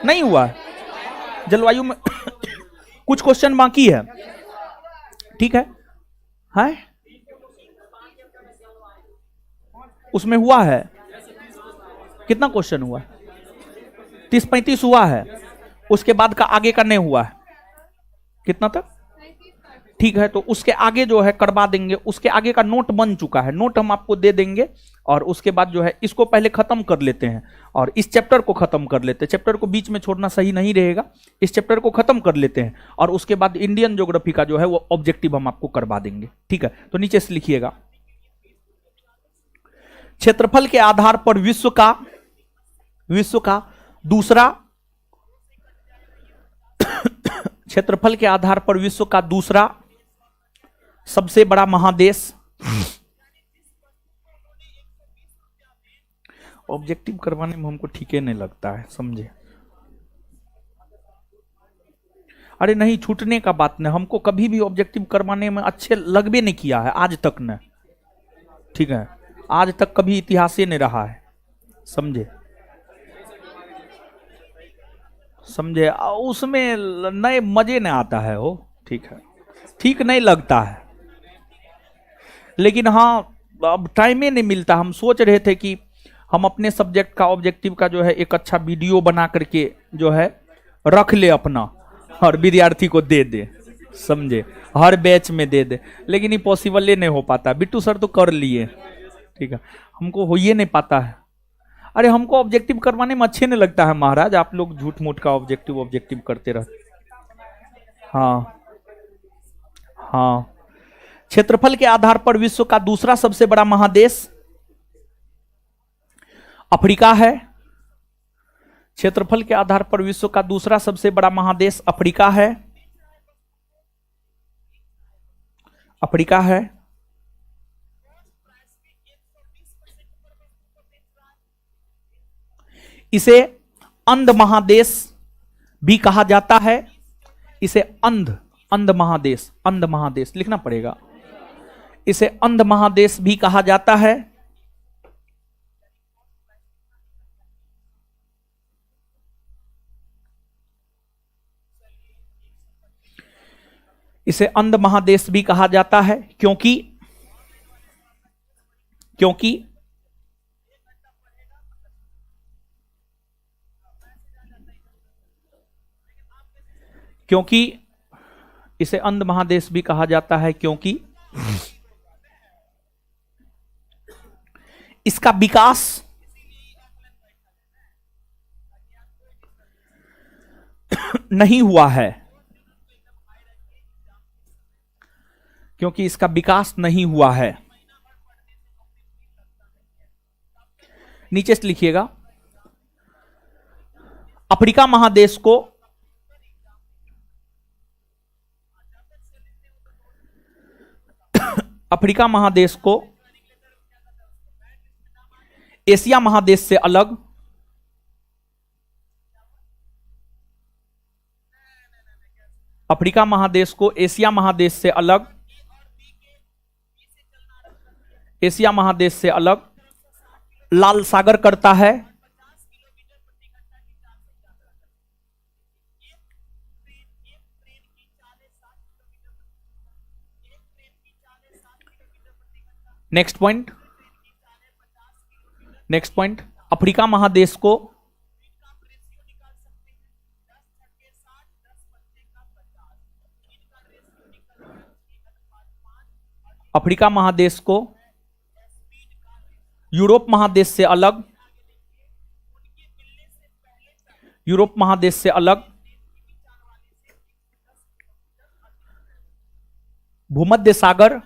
नहीं हुआ है जलवायु में कुछ क्वेश्चन बाकी है। ठीक है, उसमें हुआ है कितना क्वेश्चन हुआ? 30-35 हुआ है, उसके बाद का आगे का नहीं हुआ है। कितना तक? ठीक है, तो उसके आगे जो है करवा देंगे, उसके आगे का नोट बन चुका है, नोट हम आपको दे देंगे। और उसके बाद जो है इसको पहले खत्म कर लेते हैं, और इस चैप्टर को खत्म कर लेते हैं। चैप्टर को बीच में छोड़ना सही नहीं रहेगा, इस चैप्टर को खत्म कर लेते हैं, और उसके बाद इंडियन ज्योग्राफी का जो है वो ऑब्जेक्टिव हम आपको करवा देंगे। ठीक है, तो नीचे से लिखिएगा। क्षेत्रफल के आधार पर विश्व का दूसरा क्षेत्रफल के आधार पर विश्व का दूसरा सबसे बड़ा महादेश। ऑब्जेक्टिव करवाने में हमको ठीक नहीं लगता है, समझे? अरे नहीं, छूटने का बात नहीं, हमको कभी भी ऑब्जेक्टिव करवाने में अच्छे लगबे नहीं किया है आज तक न। ठीक है, आज तक कभी इतिहास नहीं रहा है, समझे? उसमें नए मजे नहीं आता है वो। ठीक है, ठीक नहीं लगता है, लेकिन हाँ अब टाइम ही नहीं मिलता। हम सोच रहे थे कि हम अपने सब्जेक्ट का ऑब्जेक्टिव का जो है एक अच्छा वीडियो बना करके जो है रख ले अपना, और विद्यार्थी को दे दे, समझे? हर बैच में दे दे, लेकिन ये पॉसिबल ही नहीं हो पाता। बिट्टू सर तो कर लिए, ठीक है, हमको हो ये नहीं पाता है। अरे हमको ऑब्जेक्टिव करवाने में अच्छे नहीं लगता है महाराज, आप लोग झूठ मूठ का ऑब्जेक्टिव करते रहते। हाँ, क्षेत्रफल के आधार पर विश्व का दूसरा सबसे बड़ा महादेश अफ्रीका है। क्षेत्रफल के आधार पर विश्व का दूसरा सबसे बड़ा महादेश अफ्रीका है। इसे अंध महादेश भी कहा जाता है। इसे अंध महादेश लिखना पड़ेगा। इसे अंध महादेश भी कहा जाता है। इसे अंध महादेश भी कहा जाता है क्योंकि इसे अंध महादेश भी कहा जाता है क्योंकि इसका विकास नहीं हुआ है, क्योंकि इसका विकास नहीं हुआ है। नीचे से लिखिएगा, अफ्रीका महादेश को अफ्रीका महादेश को एशिया महादेश से अलग अफ्रीका महादेश को एशिया महादेश से अलग एशिया महादेश से अलग लाल सागर करता है। Next point, next point, Africa महादेश को अफ्रीका महादेश को यूरोप महादेश से अलग यूरोप महादेश से अलग भूमध्य सागर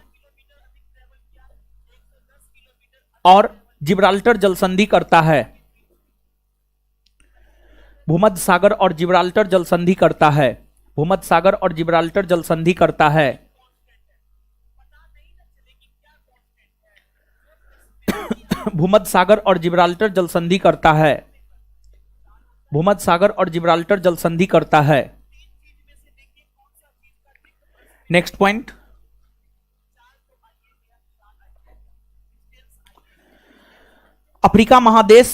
और जिब्राल्टर जलसंधि करता है। भूमध्य सागर और जिब्राल्टर जलसंधि करता है। भूमध्य सागर और जिब्राल्टर जलसंधि करता है। भूमध्य सागर और जिब्राल्टर जलसंधि करता है। भूमध्य सागर और जिब्राल्टर जलसंधि करता है। नेक्स्ट पॉइंट, अफ्रीका महादेश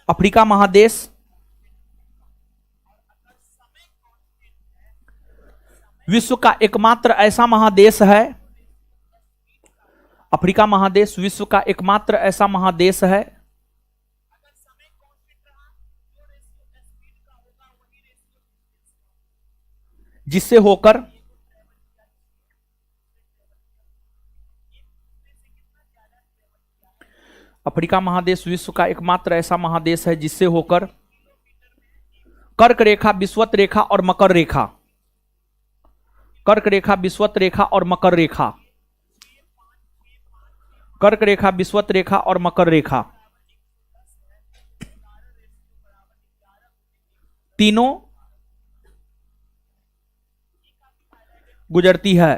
अफ्रीका महादेश विश्व का एकमात्र ऐसा महादेश है। अफ्रीका महादेश विश्व का एकमात्र ऐसा महादेश है जिससे होकर अफ्रीका महादेश विश्व का एकमात्र ऐसा महादेश है जिससे होकर कर्क रेखा, विषुवत रेखा और मकर रेखा, कर्क रेखा, विषुवत रेखा और मकर रेखा, कर्क रेखा, विषुवत रेखा और मकर रेखा तीनों गुजरती है।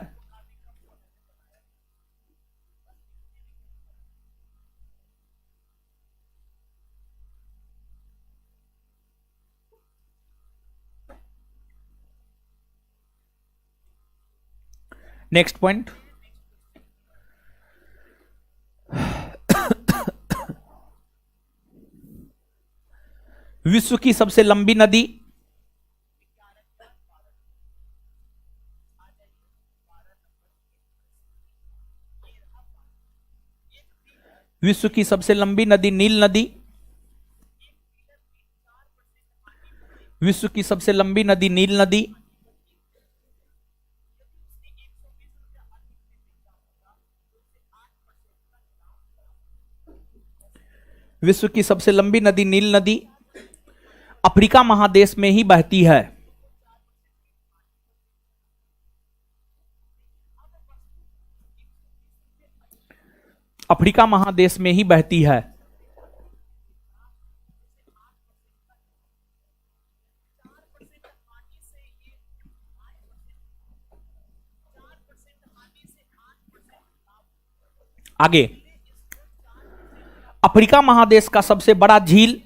नेक्स्ट पॉइंट, विश्व की सबसे लंबी नदी विश्व की सबसे लंबी नदी नील नदी विश्व की सबसे लंबी नदी नील नदी विश्व की सबसे लंबी नदी नील नदी अफ्रीका महादेश में ही बहती है। अफ्रीका महादेश में ही बहती है। आगे, अफ्रीका महादेश का सबसे बड़ा झील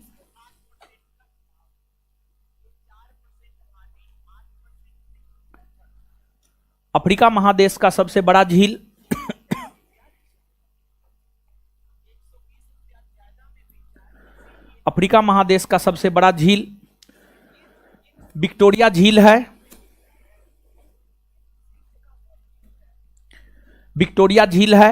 अफ्रीका महादेश का सबसे बड़ा झील अफ्रीका महादेश का सबसे बड़ा झील विक्टोरिया झील है। विक्टोरिया झील है।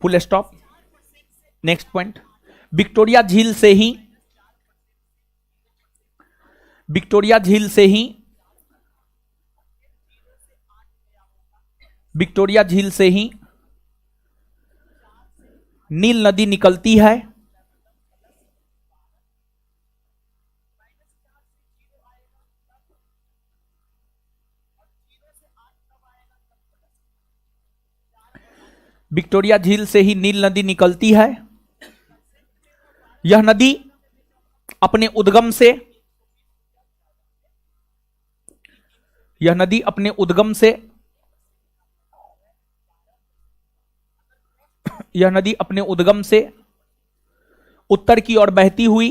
Full stop. Next point, Victoria झील से ही, विक्टोरिया झील से ही, विक्टोरिया झील से ही नील नदी निकलती है। विक्टोरिया झील से ही नील नदी निकलती है। यह नदी अपने उद्गम से, यह नदी अपने उद्गम से, यह नदी अपने उद्गम से उत्तर की ओर बहती हुई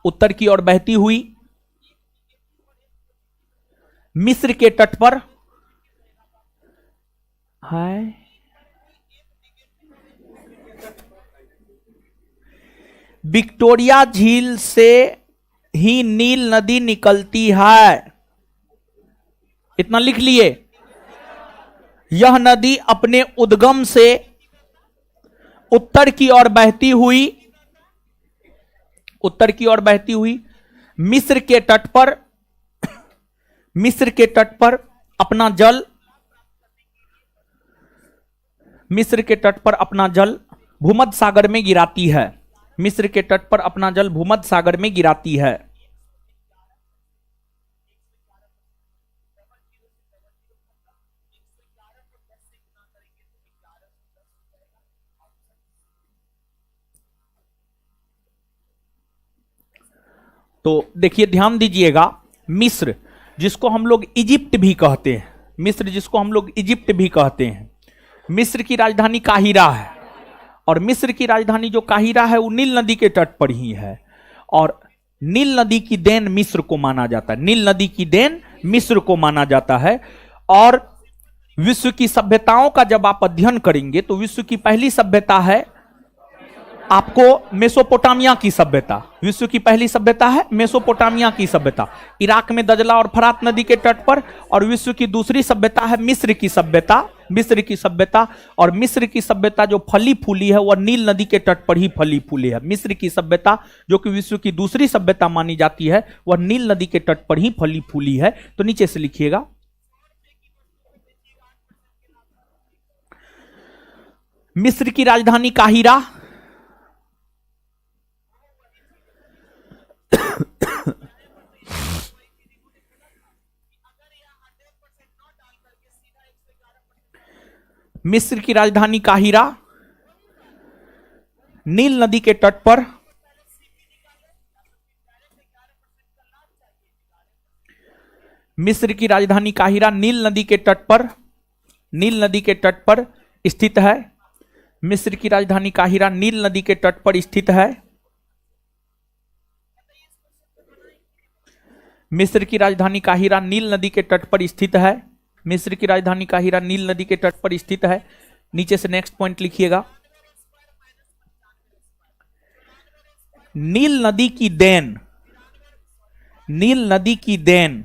उत्तर की ओर बहती हुई मिस्र के तट पर है। विक्टोरिया झील से ही नील नदी निकलती है, इतना लिख लिए। यह नदी अपने उद्गम से उत्तर की ओर बहती हुई, उत्तर की ओर बहती हुई मिस्र के तट पर, मिस्र के तट पर अपना जल, मिस्र के तट पर अपना जल भूमध्य सागर में गिराती है। मिस्र के तट पर अपना जल भूमध्य सागर में गिराती है। तो देखिए ध्यान दीजिएगा, मिस्र जिसको हम लोग इजिप्ट भी कहते हैं, मिस्र जिसको हम लोग इजिप्ट भी कहते हैं, मिस्र की राजधानी काहिरा है। और मिस्र की राजधानी जो काहिरा है वो नील नदी के तट पर ही है। और नील नदी की देन मिस्र को माना जाता है, नील नदी की देन मिस्र को माना जाता है। और विश्व की सभ्यताओं का जब आप अध्ययन करेंगे तो विश्व की पहली सभ्यता है आपको मेसोपोटामिया की सभ्यता। विश्व की पहली सभ्यता है मेसोपोटामिया की सभ्यता, इराक में दजला और फरात नदी के तट पर। और विश्व की दूसरी सभ्यता है मिस्र की सभ्यता, मिस्र की सभ्यता। और मिस्र की सभ्यता जो फली फूली है वह नील नदी के तट पर ही फली फूली है। मिस्र की सभ्यता जो कि विश्व की दूसरी सभ्यता मानी जाती है वह नील नदी के तट पर ही फली फूली है। तो नीचे से लिखिएगा, मिस्र की राजधानी काहिरा, मिस्र की राजधानी काहिरा नील नदी के तट पर, मिस्र की राजधानी काहिरा नील नदी के तट पर, नील नदी के तट पर स्थित है। मिस्र की राजधानी काहिरा नील नदी के तट पर स्थित है। मिस्र की राजधानी काहिरा नील नदी के तट पर स्थित है। मिस्र की राजधानी काहिरा नील नदी के तट पर स्थित है। नीचे से नेक्स्ट पॉइंट लिखिएगा, नील नदी की देन, नील नदी की देन,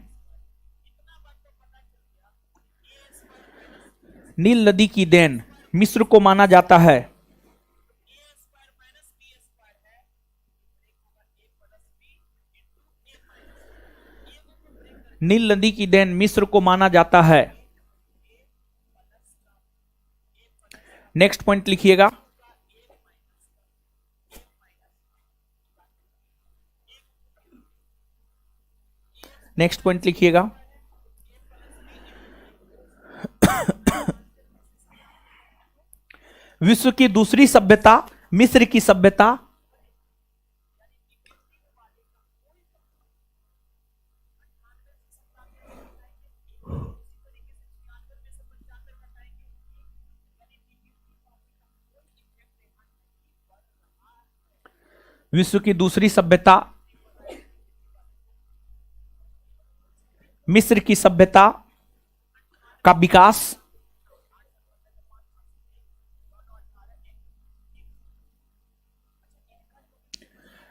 नील नदी की देन मिस्र को माना जाता है। नील नदी की देन मिस्र को माना जाता है। नेक्स्ट पॉइंट लिखिएगा, नेक्स्ट पॉइंट लिखिएगा, विश्व की दूसरी सभ्यता मिस्र की सभ्यता विश्व की दूसरी सभ्यता मिस्र की सभ्यता का विकास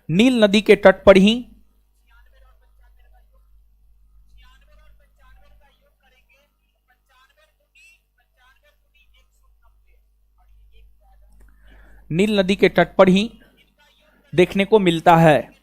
नील नदी के तट पर ही नील नदी के तट पर ही देखने को मिलता है।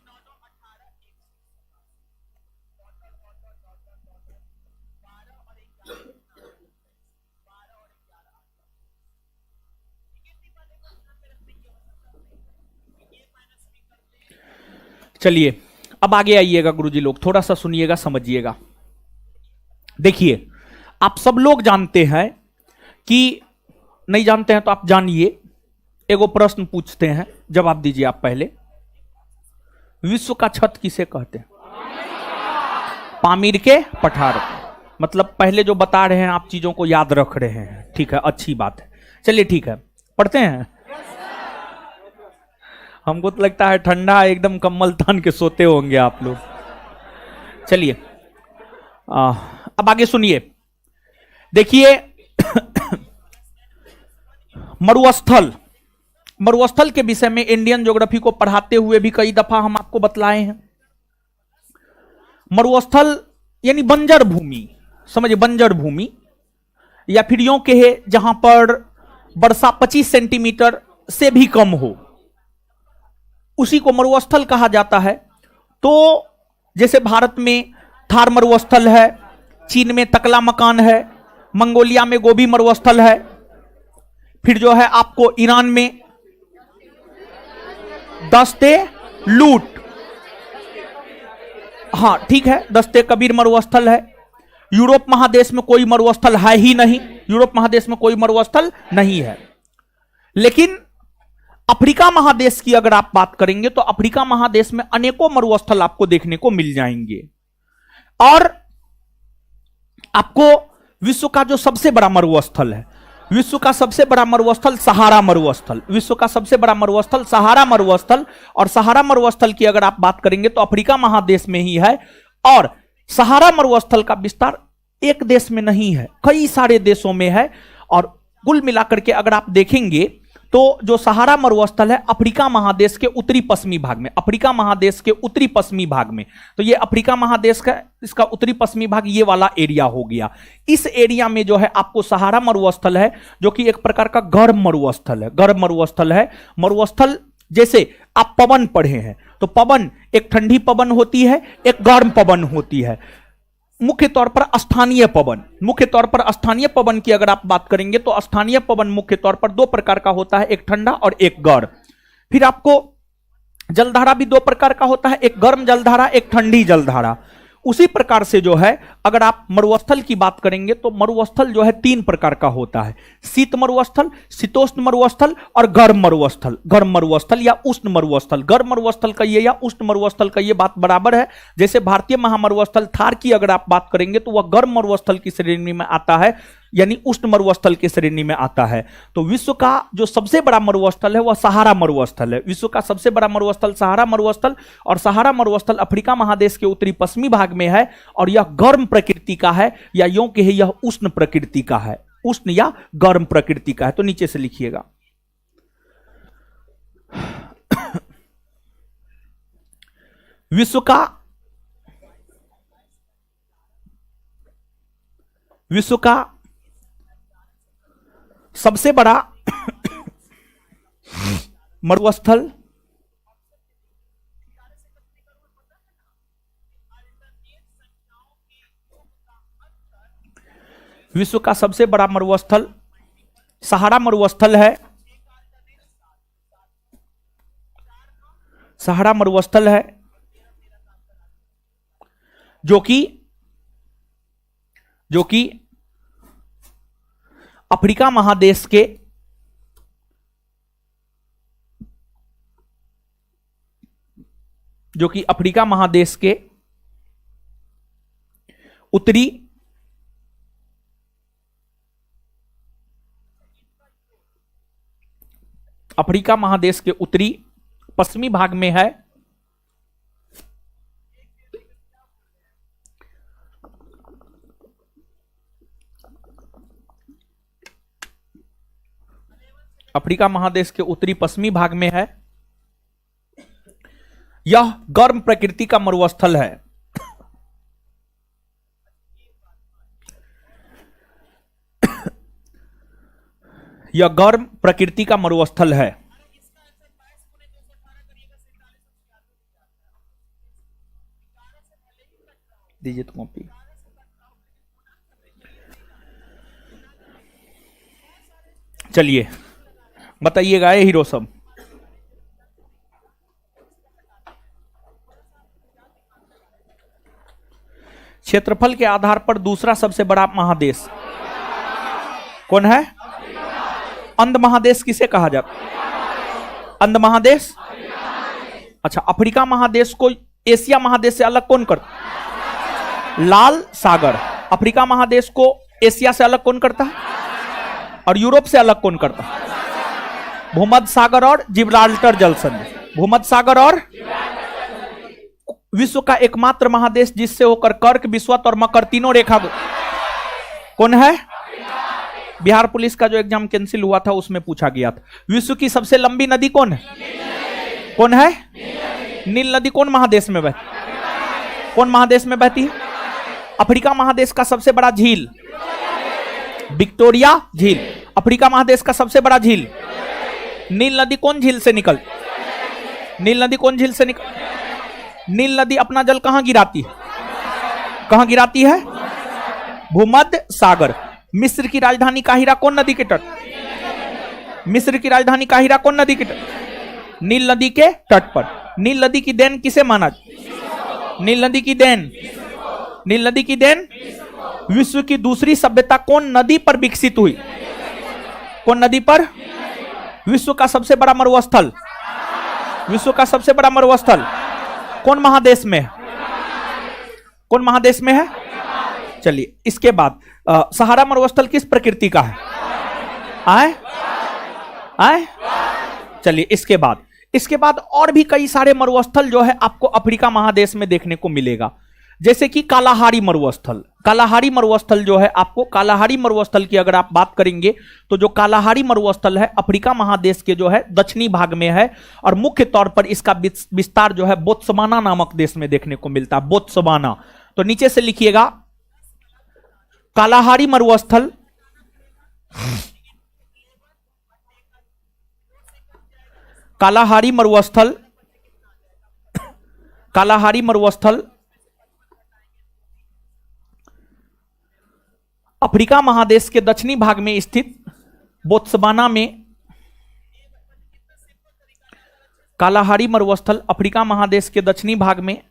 चलिए अब आगे आइएगा गुरुजी लोग, थोड़ा सा सुनिएगा, समझिएगा। देखिए आप सब लोग जानते हैं कि, नहीं जानते हैं तो आप जानिए। एगो प्रश्न पूछते हैं, जवाब दीजिए आप पहले। विश्व का छत किसे कहते हैं? पामीर के पठार को। मतलब पहले जो बता रहे हैं आप चीजों को याद रख रहे हैं, ठीक है, अच्छी बात है। चलिए ठीक है, पढ़ते हैं। हमको तो लगता है ठंडा एकदम कम्बल तान के सोते होंगे आप लोग। चलिए अब आगे सुनिए। देखिए मरुस्थल के विषय में इंडियन ज्योग्राफी को पढ़ाते हुए भी कई दफा हम आपको बतलाए हैं। मरुस्थल यानी बंजर भूमि, समझिए, बंजर भूमि, या फिर यूं कहे जहां पर वर्षा 25 सेंटीमीटर से भी कम हो, उसी को मरुस्थल कहा जाता है। तो जैसे भारत में थार मरुस्थल है, चीन में तकला मकान है, मंगोलिया में गोबी मरुस्थल है, फिर जो है आपको ईरान में दस्ते लूट, हाँ ठीक है, दस्ते कबीर मरुस्थल है। यूरोप महादेश में कोई मरुस्थल है ही नहीं, यूरोप महादेश में कोई मरुस्थल नहीं है। लेकिन अफ्रीका महादेश की अगर आप बात करेंगे तो अफ्रीका महादेश में अनेकों मरुस्थल आपको देखने को मिल जाएंगे। और आपको विश्व का जो सबसे बड़ा मरुस्थल है, विश्व का सबसे बड़ा मरुस्थल सहारा मरुस्थल, विश्व का सबसे बड़ा मरुस्थल सहारा मरुस्थल, और सहारा मरुस्थल की अगर आप बात करेंगे तो अफ्रीका महादेश में ही है। और सहारा मरुस्थल का विस्तार एक देश में नहीं है, कई सारे देशों में है। और कुल मिलाकर के अगर आप देखेंगे तो जो सहारा मरुस्थल है अफ्रीका महादेश के उत्तरी पश्चिमी भाग में, अफ्रीका महादेश के उत्तरी पश्चिमी भाग में, तो ये अफ्रीका महादेश का इसका उत्तरी पश्चिमी भाग ये वाला एरिया हो गया। इस एरिया में जो है आपको सहारा मरुस्थल है, जो कि एक प्रकार का गर्म मरुस्थल है, गर्म मरुस्थल है। मरुस्थल जैसे आप पवन पढ़े हैं, तो पवन एक ठंडी पवन होती है, एक गर्म पवन होती है। मुख्य तौर पर स्थानीय पवन, मुख्य तौर पर स्थानीय पवन की अगर आप बात करेंगे तो स्थानीय पवन मुख्य तौर पर दो प्रकार का होता है, एक ठंडा और एक गर्म। फिर आपको जलधारा भी दो प्रकार का होता है, एक गर्म जलधारा, एक ठंडी जलधारा। उसी प्रकार से जो है अगर आप मरुस्थल की बात करेंगे तो मरुस्थल जो है तीन प्रकार का होता है, शीत मरुस्थल, शीतोष्ण मरुस्थल और गर्म मरुस्थल। गर्म मरुस्थल या उष्ण मरुस्थल, गर्म मरुस्थल कहिए या उष्ण मरुस्थल कहिए, बात बराबर है। जैसे भारतीय महामरुस्थल थार की अगर आप बात करेंगे तो वह गर्म मरुस्थल की श्रेणी में आता है, यानी उष्ण मरुस्थल की श्रेणी में आता है। तो विश्व का जो सबसे बड़ा मरुस्थल है वह सहारा मरुस्थल है, विश्व का सबसे बड़ा मरुस्थल सहारा मरुस्थल, और सहारा मरुस्थल अफ्रीका महादेश के उत्तरी पश्चिमी भाग में है। और यह गर्म प्रकृति का है, या यूं कहे यह उष्ण प्रकृति का है, उष्ण या गर्म प्रकृति का है। तो नीचे से लिखिएगा। विश्व का सबसे बड़ा मरुस्थल विश्व का सबसे बड़ा मरुस्थल सहारा मरुस्थल है, सहारा मरुस्थल है, जो कि अफ्रीका महादेश के उत्तरी अफ्रीका महादेश के उत्तरी पश्चिमी भाग में है। अफ्रीका महादेश के उत्तरी पश्चिमी भाग में है, यह गर्म प्रकृति का मरुस्थल है। यह गर्म प्रकृति का मरुस्थल है। दीजिए तो कॉपी। चलिए बताइएगा ये हीरो सब। क्षेत्रफल के आधार पर दूसरा सबसे बड़ा महादेश कौन है? अंध महादेश किसे कहा जाता? अंध महादेश। अच्छा, अफ्रीका महादेश को एशिया महादेश से अलग कौन करता? लाल सागर। अफ्रीका महादेश को एशिया से अलग कौन करता है? और यूरोप से अलग कौन करता है? भूमध्य सागर और जिब्राल्टर जलसंधि। भूमध्य सागर और विश्व का एकमात्र महादेश जिससे होकर कर्क, विषुवत और मकर तीनों रेखा कौन है? बिहार पुलिस का जो एग्जाम कैंसिल हुआ था उसमें पूछा गया था। विश्व की सबसे लंबी नदी कौन है? कौन है? नील नदी कौन महादेश में बहती? कौन महादेश में बहती है? अफ्रीका महादेश का सबसे बड़ा झील विक्टोरिया झील। अफ्रीका महादेश का सबसे बड़ा झील। नील नदी कौन झील से निकल? नील नदी कौन झील से निकल? नील नदी अपना जल कहां गिराती है? कहां गिराती है? भूमध्य सागर। मिस्र की राजधानी काहिरा कौन नदी के तट? मिस्र की राजधानी काहिरा कौन नदी के तट? नील नदी के तट पर। नील नदी की देन किसे माना? नील नदी की देन। नील नदी की देन। विश्व की दूसरी सभ्यता कौन नदी पर विकसित हुई? कौन नदी पर? विश्व का सबसे बड़ा मरुस्थल। विश्व का सबसे बड़ा मरुस्थल कौन महादेश में है? कौन महादेश में है? चलिए इसके बाद सहारा मरुस्थल किस प्रकृति का है? आए आए। चलिए इसके बाद और भी कई सारे मरुस्थल जो है आपको अफ्रीका महादेश में देखने को मिलेगा, जैसे कि कालाहारी मरुस्थल। कालाहारी मरुस्थल जो है आपको, कालाहारी मरुस्थल की अगर आप बात करेंगे तो जो कालाहारी मरुस्थल है अफ्रीका महादेश के जो है दक्षिणी भाग में है, और मुख्य तौर पर इसका विस्तार जो है बोत्सवाना नामक देश में देखने को मिलता है। बोत्सवाना। तो नीचे से लिखिएगा कालाहारी मरुस्थल। कालाहारी मरुस्थल। कालाहारी मरुस्थल अफ्रीका महादेश के दक्षिणी भाग में स्थित बोत्सवाना में। कालाहारी मरुस्थल अफ्रीका महादेश के दक्षिणी भाग में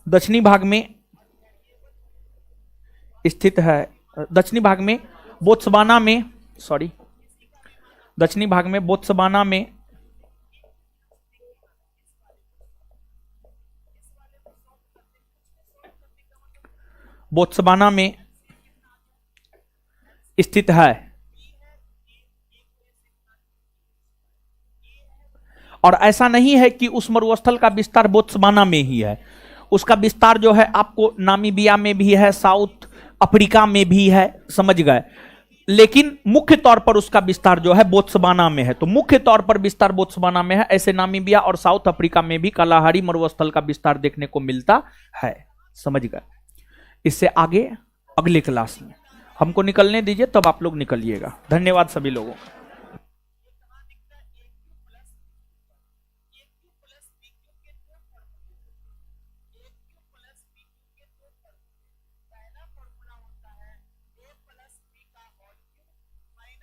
दक्षिणी भाग में स्थित है। दक्षिणी भाग में बोत्सवाना में, सॉरी, दक्षिणी भाग में बोत्सवाना में बोत्सवाना में स्थित है। और ऐसा नहीं है कि उस मरुस्थल का विस्तार बोत्सवाना में ही है, उसका विस्तार जो है आपको नामीबिया में भी है, साउथ अफ्रीका में भी है, समझ गए। लेकिन मुख्य तौर पर उसका विस्तार जो है बोत्सवाना में है। तो मुख्य तौर पर विस्तार बोत्सवाना में है। ऐसे नामीबिया और साउथ अफ्रीका में भी कालाहारी मरुस्थल का विस्तार देखने को मिलता है, समझ गए। इससे आगे अगले क्लास में हमको निकलने दीजिए, तब आप लोग निकलिएगा। धन्यवाद सभी लोगों का।